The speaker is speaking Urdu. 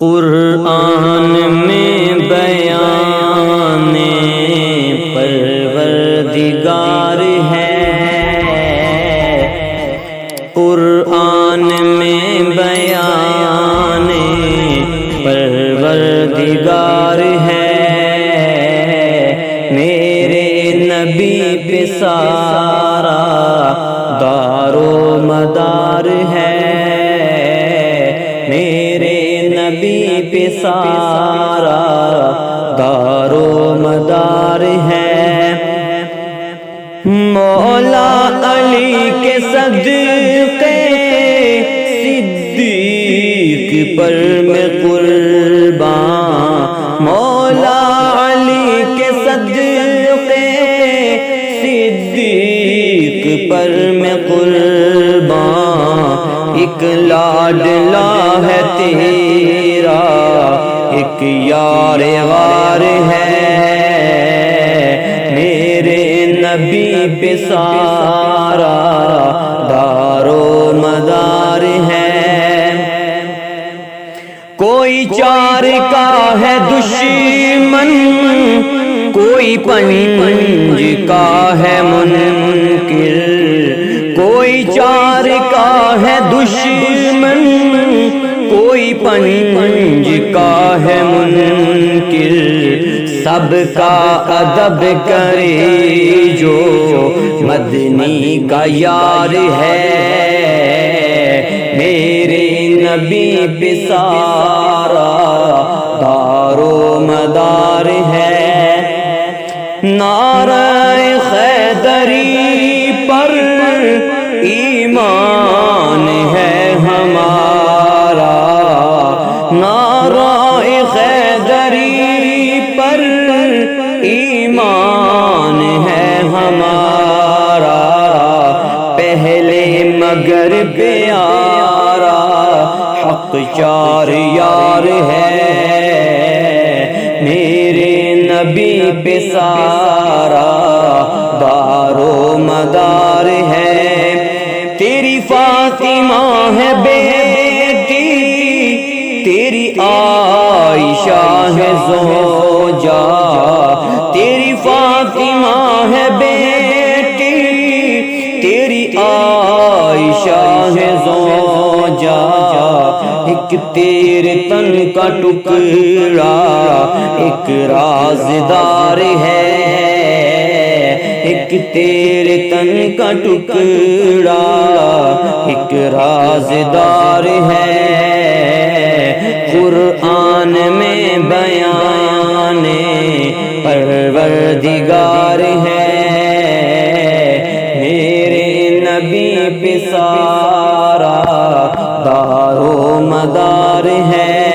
قرآن میں بیان پروردگار ہے، قرآن میں بیان پروردگار ہے، میرے نبی پہ سارا دار و مدار ہے، میرے نبی پہ سارا دار و مدار ہے، مولا علی کے صدقے صدیق پر میں قربان، مولا علی کے صدقے صدیق پر میں قربان، ایک لاڈلا ہے تیرا ایک یار غار ہے، میرے نبی پہ سارا دار و مدار ہے، کوئی چار کا ہے دشمن، کوئی پنج کا ہے منکر، کوئی چار کا ہے دشمن، کوئی پنج کا ہے منکر، سب کا ادب کرے جو مدنی کا یار ہے، میرے نبی پہ سارا دار و مدار ہے، نعرہ حیدری پر ایمان ہے ہمارا، نعرہ حیدری پر ایمان ہے ہمارا، پہلے مگر پیارا حق چار یار ہے، میرے نبی پہ سارا دار و مدار ہے، تیری فاطمہ ہے بیٹی، تیری عائشہ ہے زوجہ، تیری فاطمہ ہے بیٹی، تیری عائشہ ہے زوجہ، ایک تیرے تن کا ٹکڑا ایک رازدار ہے، ایک تیرے تن کا ٹکڑا ایک رازدار ہے، قرآن میں بیان پروردگار ہے، میرے نبی پہ سارا دار و مدار ہے،